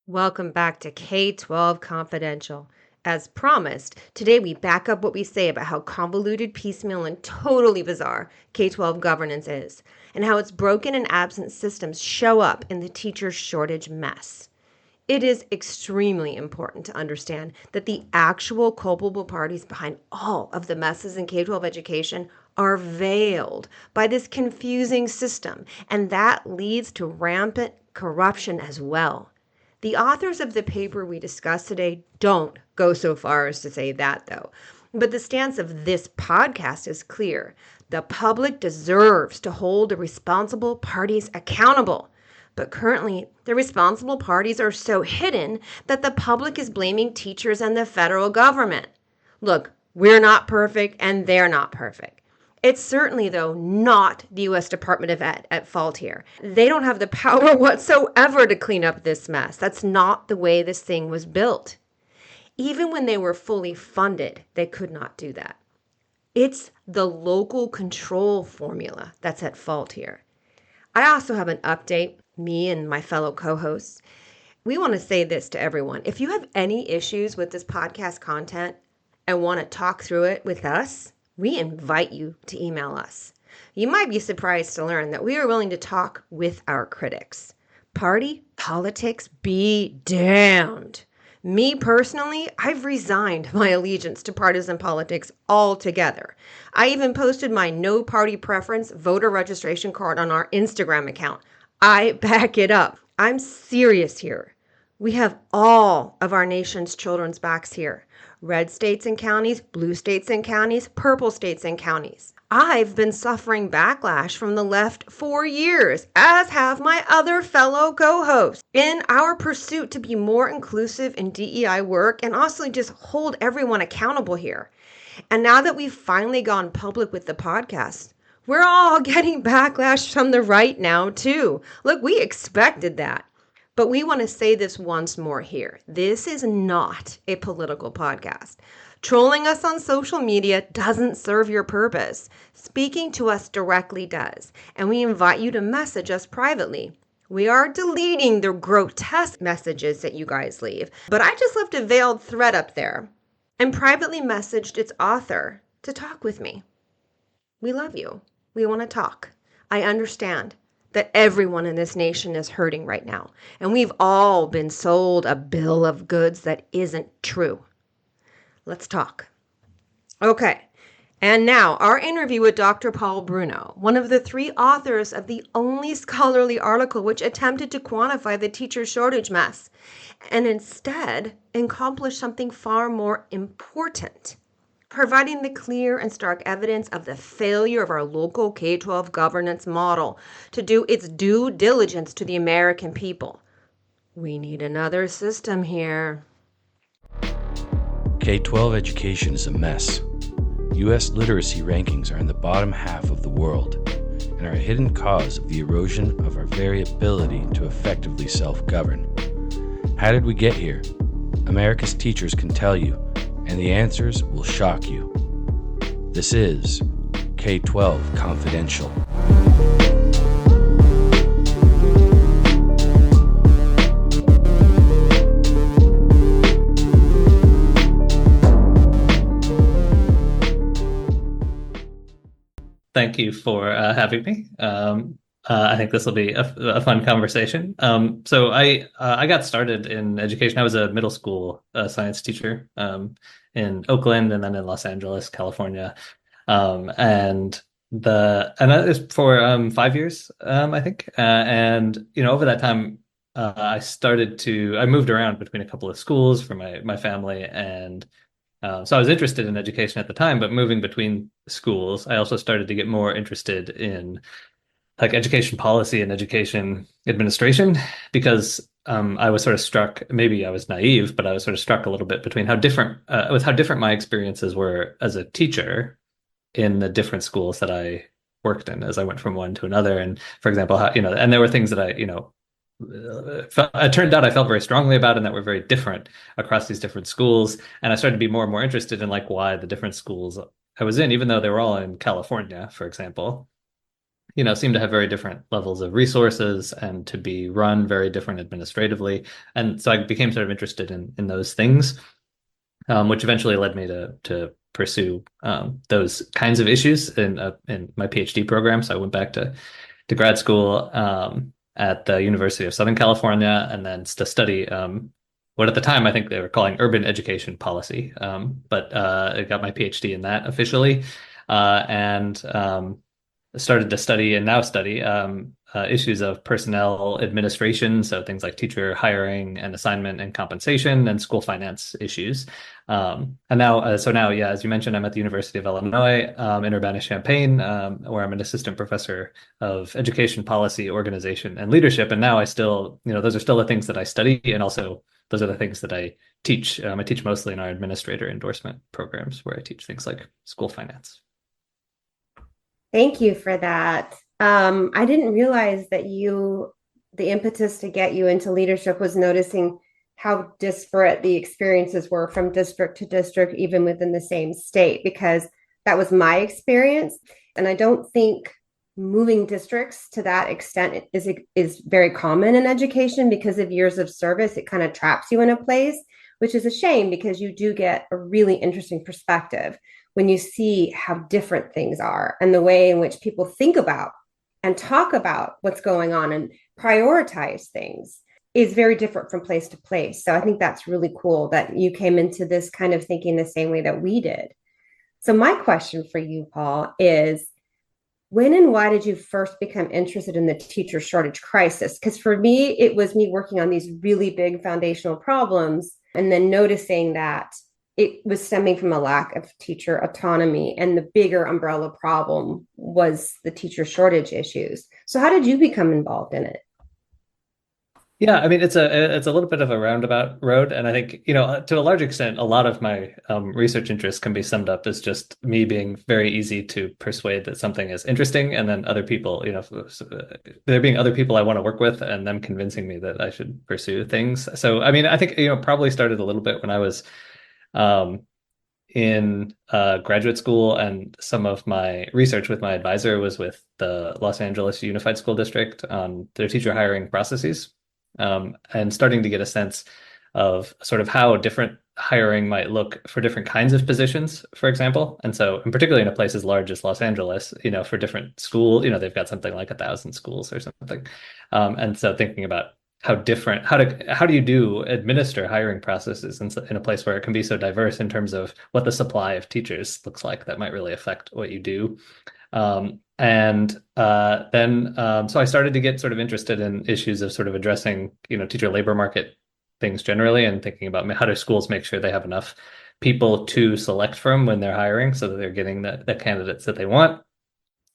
Welcome back to K-12 Confidential. As promised, today we back up what we say about how convoluted, piecemeal, and totally bizarre K-12 governance is, and how its broken and absent systems show up in the teacher shortage mess. It is extremely important to understand that the actual culpable parties behind all of the messes in K-12 education are veiled by this confusing system, and that leads to rampant corruption as well. The authors of the paper we discuss today don't go so far as to say that, though. But the stance of this podcast is clear. The public deserves to hold the responsible parties accountable. But currently, the responsible parties are so hidden that the public is blaming teachers and the federal government. Look, we're not perfect and they're not perfect. It's certainly, though, not the U.S. Department of Ed at fault here. They don't have the power whatsoever to clean up this mess. That's not the way this thing was built. Even when they were fully funded, they could not do that. It's the local control formula that's at fault here. I also have an update, me and my fellow co-hosts. We want to say this to everyone. If you have any issues with this podcast content and want to talk through it with us, we invite you to email us. You might be surprised to learn that we are willing to talk with our critics. Party politics be damned. Me personally, I've resigned my allegiance to partisan politics altogether. I even posted my no party preference voter registration card on our Instagram account. I back it up. I'm serious here. We have all of our nation's children's backs here. Red states and counties, blue states and counties, purple states and counties. I've been suffering backlash from the left for years, as have my other fellow co-hosts, in our pursuit to be more inclusive in DEI work and also just hold everyone accountable here. And now that we've finally gone public with the podcast, we're all getting backlash from the right now too. Look, we expected that. But we want to say this once more here. This is not a political podcast. Trolling us on social media doesn't serve your purpose. Speaking to us directly does. And we invite you to message us privately. We are deleting the grotesque messages that you guys leave. But I just left a veiled thread up there and privately messaged its author to talk with me. We love you. We want to talk. I understand that everyone in this nation is hurting right now. And we've all been sold a bill of goods that isn't true. Let's talk. Okay. And now our interview with Dr. Paul Bruno, one of the three authors of the only scholarly article which attempted to quantify the teacher shortage mess and instead accomplished something far more important, providing the clear and stark evidence of the failure of our local K-12 governance model to do its due diligence to the American people. We need another system here. K-12 education is a mess. U.S. literacy rankings are in the bottom half of the world and are a hidden cause of the erosion of our very ability to effectively self-govern. How did we get here? America's teachers can tell you, and the answers will shock you. This is K-12 Confidential. Thank you for having me. I think this will be a fun conversation. So I got started in education. I was a middle school science teacher in Oakland and then in Los Angeles, California, and that is for 5 years, I think. And over that time, I moved around between a couple of schools for my family, and so I was interested in education at the time. But moving between schools, I also started to get more interested in like education policy and education administration, because I was sort of struck, maybe I was naive, but I was sort of struck a little bit between how different my experiences were as a teacher in the different schools that I worked in as I went from one to another. And for example, how, and there were things that it turned out I felt very strongly about and that were very different across these different schools. And I started to be more and more interested in like why the different schools I was in, even though they were all in California, for example, seem to have very different levels of resources and to be run very different administratively. And so I became sort of interested in those things, which eventually led me to pursue those kinds of issues in my PhD program. So I went back to grad school at the University of Southern California, and then to study what at the time I think they were calling urban education policy. But I got my PhD in that officially, and started to study and now study issues of personnel administration, so things like teacher hiring and assignment and compensation and school finance issues. And now, yeah, as you mentioned, I'm at the University of Illinois in Urbana-Champaign, where I'm an assistant professor of education policy, organization, and leadership. And now I still, those are still the things that I study, and also those are the things that I teach. I teach mostly in our administrator endorsement programs, where I teach things like school finance. Thank you for that. I didn't realize that the impetus to get you into leadership was noticing how disparate the experiences were from district to district, even within the same state, because that was my experience. And I don't think moving districts to that extent is very common in education because of years of service. It kind of traps you in a place, which is a shame because you do get a really interesting perspective when you see how different things are and the way in which people think about and talk about what's going on and prioritize things is very different from place to place. So I think that's really cool that you came into this kind of thinking the same way that we did. So my question for you, Paul, is when and why did you first become interested in the teacher shortage crisis? Because for me, it was me working on these really big foundational problems and then noticing that it was stemming from a lack of teacher autonomy, and the bigger umbrella problem was the teacher shortage issues. So how did you become involved in it? Yeah, it's a little bit of a roundabout road, and I think to a large extent, a lot of my research interests can be summed up as just me being very easy to persuade that something is interesting, and then other people, there being other people I want to work with, and them convincing me that I should pursue things. So I think probably started a little bit when I was um, in graduate school, and some of my research with my advisor was with the Los Angeles Unified School District on their teacher hiring processes, and starting to get a sense of sort of how different hiring might look for different kinds of positions, for example. And so, and particularly in a place as large as Los Angeles, for different schools, they've got something like 1,000 schools or something. And so thinking about how do you administer hiring processes in a place where it can be so diverse in terms of what the supply of teachers looks like, that might really affect what you do. So I started to get sort of interested in issues of sort of addressing, teacher labor market things generally, and thinking about how do schools make sure they have enough people to select from when they're hiring, so that they're getting the candidates that they want.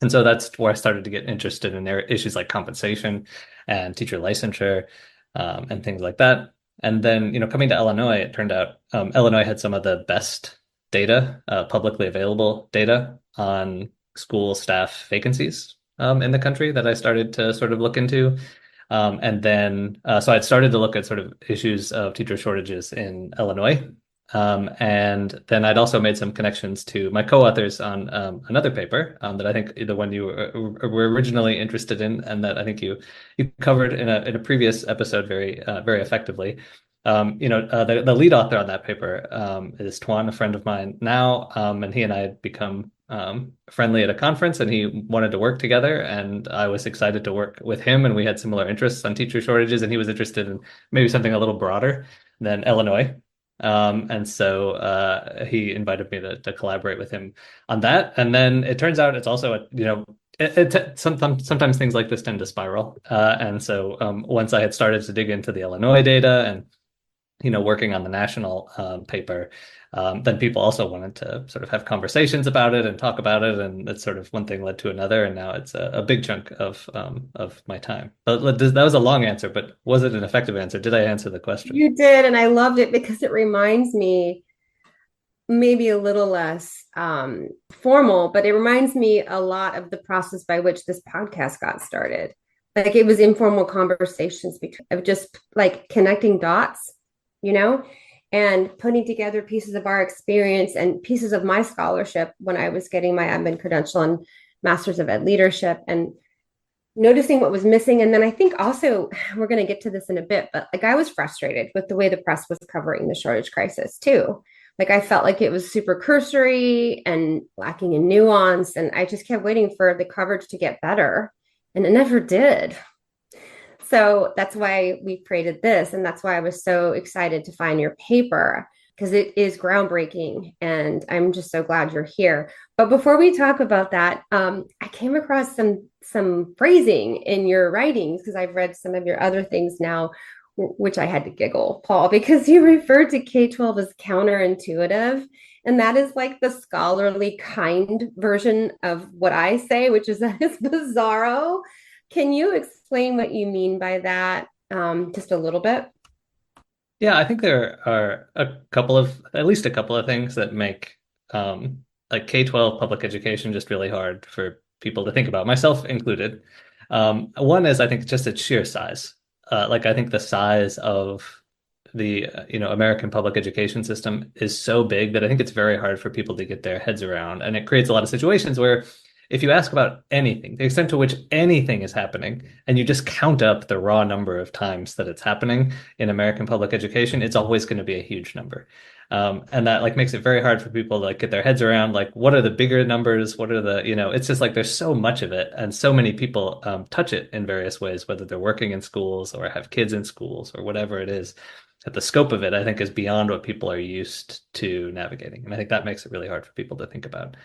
And so that's where I started to get interested in issues like compensation and teacher licensure, and things like that. And then, coming to Illinois, it turned out Illinois had some of the best data, publicly available data on school staff vacancies in the country, that I started to sort of look into. So I'd started to look at sort of issues of teacher shortages in Illinois. And then I'd also made some connections to my co-authors on another paper that I think the one you were originally interested in, and that I think you covered in a previous episode very effectively. The lead author on that paper is Tuan, a friend of mine now, and he and I had become friendly at a conference, and he wanted to work together, and I was excited to work with him, and we had similar interests on teacher shortages, and he was interested in maybe something a little broader than Illinois. And so he invited me to collaborate with him on that. And then it turns out it's also sometimes things like this tend to spiral. And so once I had started to dig into the Illinois data and working on the national paper, then people also wanted to sort of have conversations about it and talk about it, and it's sort of one thing led to another, and now it's a big chunk of my time. But that was a long answer, but was it an effective answer? Did I answer the question? You did, and I loved it because it reminds me maybe a little less formal, but it reminds me a lot of the process by which this podcast got started. Like it was informal conversations of just like connecting dots, and putting together pieces of our experience and pieces of my scholarship when I was getting my admin credential and Masters of Ed Leadership. And noticing what was missing. And then I think also, we're going to get to this in a bit, but like I was frustrated with the way the press was covering the shortage crisis too. Like I felt like it was super cursory and lacking in nuance. And I just kept waiting for the coverage to get better. And it never did. So that's why we created this. And that's why I was so excited to find your paper because it is groundbreaking. And I'm just so glad you're here. But before we talk about that, I came across some phrasing in your writings because I've read some of your other things now, which I had to giggle, Paul, because you referred to K-12 as counterintuitive. And that is like the scholarly, kind version of what I say, which is that it's bizarro. Can you explain what you mean by that just a little bit? Yeah, I think there are at least a couple of things that make like K-12 public education just really hard for people to think about, myself included. One is I think just its sheer size. Like I think the size of the American public education system is so big that I think it's very hard for people to get their heads around, and it creates a lot of situations where if you ask about anything, the extent to which anything is happening, and you just count up the raw number of times that it's happening in American public education, it's always going to be a huge number. And that like makes it very hard for people to like get their heads around like what are the bigger numbers, what are the, it's just like there's so much of it and so many people touch it in various ways, whether they're working in schools or have kids in schools or whatever it is. That the scope of it, I think, is beyond what people are used to navigating. And I think that makes it really hard for people to think about.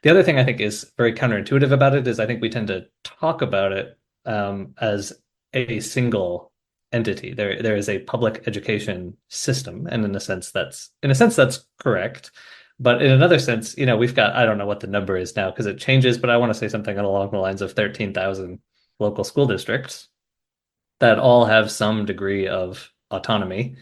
The other thing I think is very counterintuitive about it is I think we tend to talk about it as a single entity. There is a public education system, and in a sense that's correct. But in another sense, we've got, I don't know what the number is now because it changes, but I want to say something along the lines of 13,000 local school districts that all have some degree of autonomy.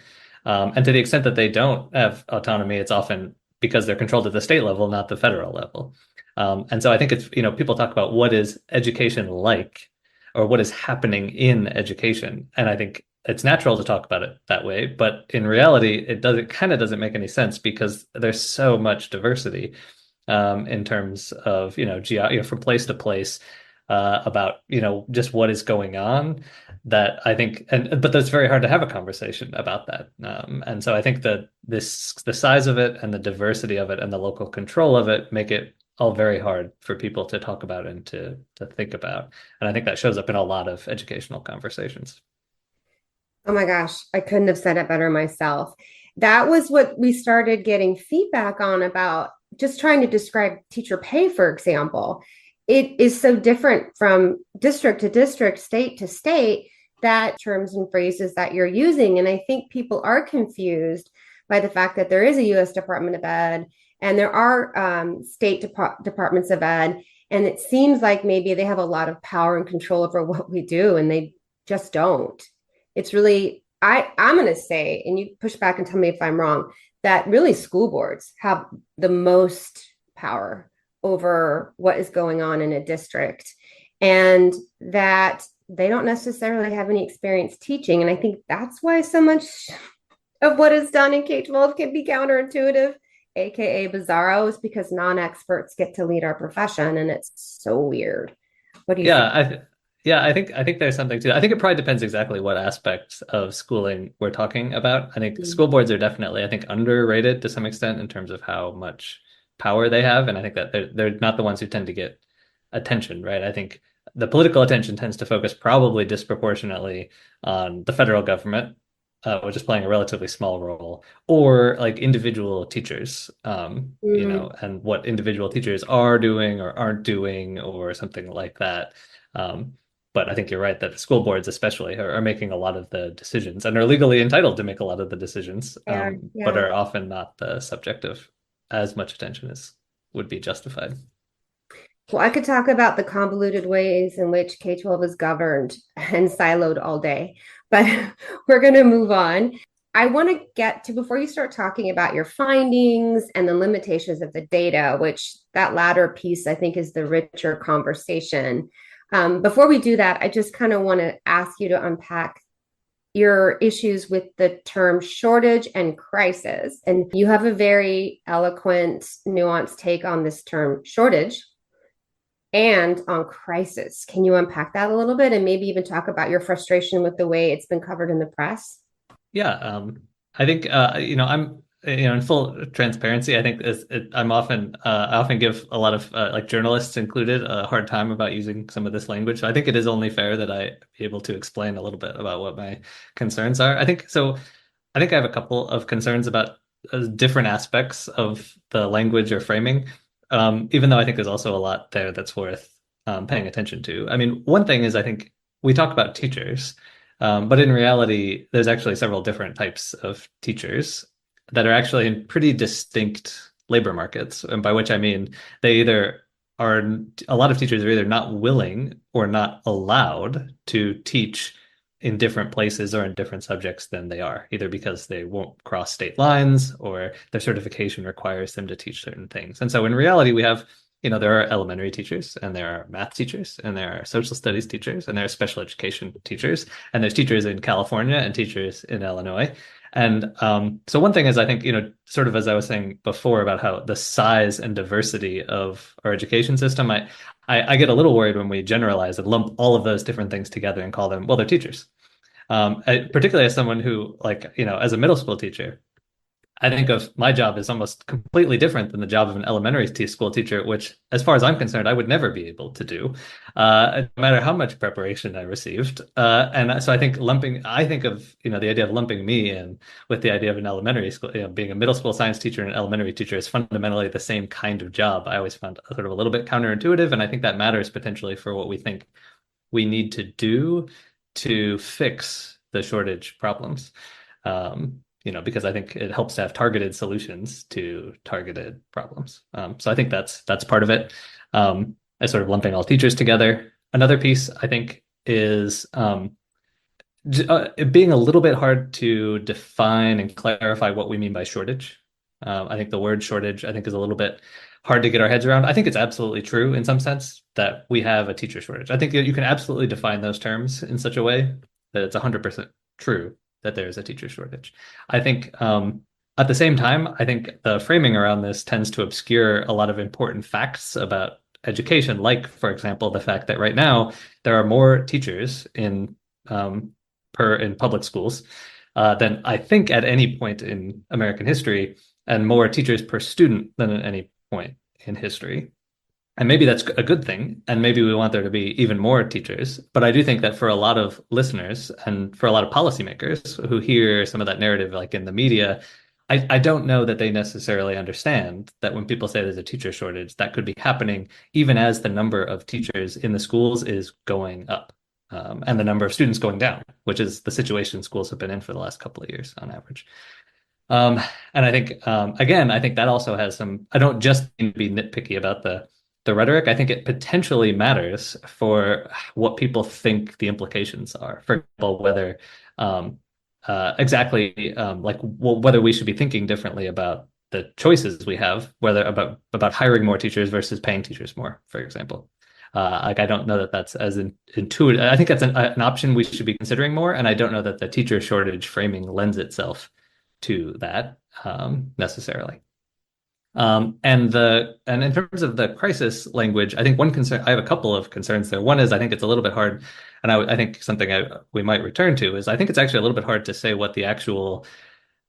And to the extent that they don't have autonomy, it's often because they're controlled at the state level, not the federal level. And so I think it's, people talk about what is education like or what is happening in education. And I think it's natural to talk about it that way, but in reality, it kind of doesn't make any sense because there's so much diversity in terms of, from place to place about, just what is going on that I think, but that's very hard to have a conversation about that. And so I think that the size of it and the diversity of it and the local control of it make it all very hard for people to talk about and to think about. And I think that shows up in a lot of educational conversations. Oh my gosh, I couldn't have said it better myself. That was what we started getting feedback on about just trying to describe teacher pay, for example. It is so different from district to district, state to state, that terms and phrases that you're using. And I think people are confused by the fact that there is a US Department of Ed and there are state departments of ed. And it seems like maybe they have a lot of power and control over what we do, and they just don't. It's really, I'm going to say, and you push back and tell me if I'm wrong, that really school boards have the most power over what is going on in a district, and that they don't necessarily have any experience teaching. And I think that's why so much of what is done in K-12 can be counterintuitive, aka bizarro, is because non-experts get to lead our profession, and it's so weird. What do you think? Yeah, I think there's something to that. I think it probably depends exactly what aspects of schooling we're talking about. I think Mm-hmm. school boards are definitely, I think, underrated to some extent in terms of how much power they have. And I think that they're not the ones who tend to get attention, right? I think the political attention tends to focus probably disproportionately on the federal government, which is playing a relatively small role, or like individual teachers, and what individual teachers are doing or aren't doing, or something like that. Um, but I think you're right that the school boards, especially, are making a lot of the decisions and are legally entitled to make a lot of the decisions, Yeah, but yeah. are often not the subject of as much attention as would be justified. Well, I could talk about the convoluted ways in which K-12 is governed and siloed all day, but we're going to move on. I want to get to, before you start talking about your findings and the limitations of the data, which that latter piece I think is the richer conversation. Before we do that, I just kind of want to ask you to unpack your issues with the term shortage and crisis. And you have a very eloquent, nuanced take on this term shortage. and on crisis. Can you unpack that a little bit and maybe even talk about your frustration with the way it's been covered in the press? Yeah, I think I'm in full transparency. I think I often give a lot of like journalists included a hard time about using some of this language. So I think it is only fair that I be able to explain a little bit about what my concerns are. I think so. I think I have a couple of concerns about different aspects of the language or framing. Even though I think there's also a lot there that's worth paying attention to. I mean, one thing is I think we talk about teachers. But in reality, there's actually several different types of teachers that are actually in pretty distinct labor markets. And by which I mean they either are, a lot of teachers are either not willing or not allowed to teach in different places or in different subjects than they are, either because they won't cross state lines or their certification requires them to teach certain things. And so in reality, we have there are elementary teachers and there are math teachers and there are social studies teachers and there are special education teachers and there's teachers in California and teachers in Illinois. And so one thing is, I think, sort of as I was saying before about how the size and diversity of our education system, I get a little worried when we generalize and lump all of those different things together and call them, well, they're teachers. Particularly as someone who, like, as a middle school teacher, I think of my job as almost completely different than the job of an elementary school teacher, which, as far as I'm concerned, I would never be able to do, no matter how much preparation I received. And so I think of, the idea of lumping me in with the idea of an elementary school, being a middle school science teacher and an elementary teacher is fundamentally the same kind of job. I always found sort of a little bit counterintuitive, and I think that matters potentially for what we think we need to do to fix the shortage problems. Because I think it helps to have targeted solutions to targeted problems. So I think that's part of it. As sort of lumping all teachers together. Another piece I think is it being a little bit hard to define and clarify what we mean by shortage. I think the word shortage, I think, is a little bit hard to get our heads around. I think it's absolutely true in some sense that we have a teacher shortage. I think that you can absolutely define those terms in such a way that it's 100% true that there's a teacher shortage. I think at the same time, I think the framing around this tends to obscure a lot of important facts about education, like, for example, the fact that right now there are more teachers in public schools than I think at any point in American history, and more teachers per student than at any point in history. And maybe that's a good thing. And maybe we want there to be even more teachers. But I do think that for a lot of listeners and for a lot of policymakers who hear some of that narrative, like in the media, I don't know that they necessarily understand that when people say there's a teacher shortage, that could be happening even as the number of teachers in the schools is going up, and the number of students going down, which is the situation schools have been in for the last couple of years on average. And I think, again, I think that also has some, I don't just mean to be nitpicky about the rhetoric. I think it potentially matters for what people think the implications are. For example, whether whether we should be thinking differently about the choices we have, whether about hiring more teachers versus paying teachers more, for example. I don't know that that's as intuitive. I think that's an option we should be considering more, and I don't know that the teacher shortage framing lends itself to that necessarily. And in terms of the crisis language, I think one concern, I have a couple of concerns there. One is I think it's a little bit hard, and I think something we might return to is I think it's actually a little bit hard to say what the actual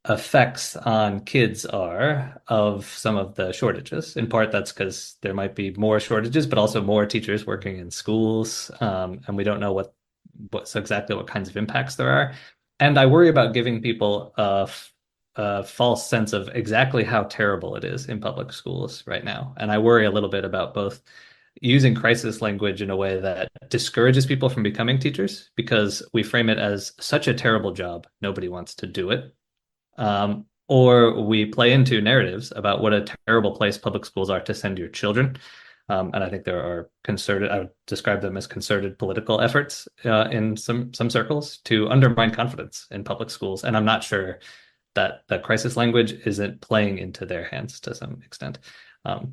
effects on kids are of some of the shortages. In part, that's because there might be more shortages, but also more teachers working in schools, and we don't know exactly what kinds of impacts there are. And I worry about giving people a false sense of exactly how terrible it is in public schools right now. And I worry a little bit about both using crisis language in a way that discourages people from becoming teachers because we frame it as such a terrible job, nobody wants to do it. Or we play into narratives about what a terrible place public schools are to send your children. And I think there are I would describe them as concerted political efforts in some circles to undermine confidence in public schools. And I'm not sure that the crisis language isn't playing into their hands to some extent.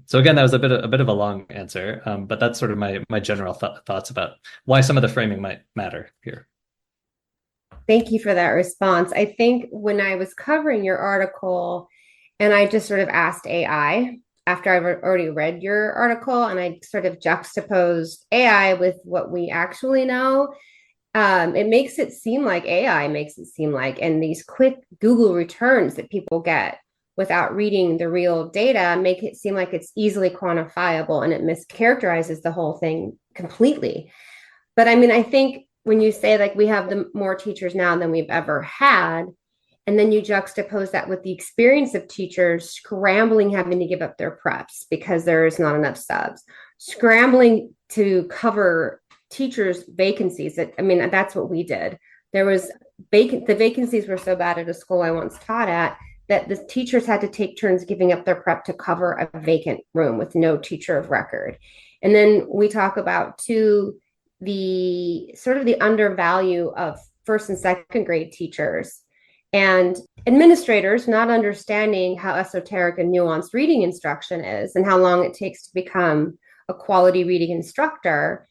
So again, that was a bit of a long answer, but that's sort of my general thoughts about why some of the framing might matter here. Thank you for that response. I think when I was covering your article and I just sort of asked AI, after I've already read your article and I sort of juxtaposed AI with what we actually know, it makes it seem like AI makes it seem like, and these quick Google returns that people get without reading the real data make it seem like it's easily quantifiable, and it mischaracterizes the whole thing completely. But I mean, I think when you say like we have the more teachers now than we've ever had, and then you juxtapose that with the experience of teachers scrambling, having to give up their preps because there's not enough subs, scrambling to cover teachers' vacancies. I mean, that's what we did. There was the vacancies were so bad at a school I once taught at that the teachers had to take turns giving up their prep to cover a vacant room with no teacher of record. And then we talk about too the sort of the undervalue of first and second grade teachers and administrators not understanding how esoteric and nuanced reading instruction is and how long it takes to become a quality reading instructor.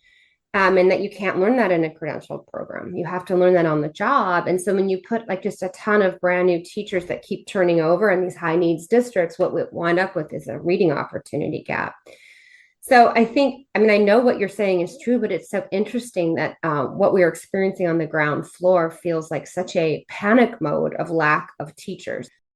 And that you can't learn that in a credentialed program. You have to learn that on the job. And so when you put like just a ton of brand new teachers that keep turning over in these high needs districts, what we wind up with is a reading opportunity gap. So I think, I mean, I know what you're saying is true, but it's so interesting that what we're experiencing on the ground floor feels like such a panic mode of lack of teachers.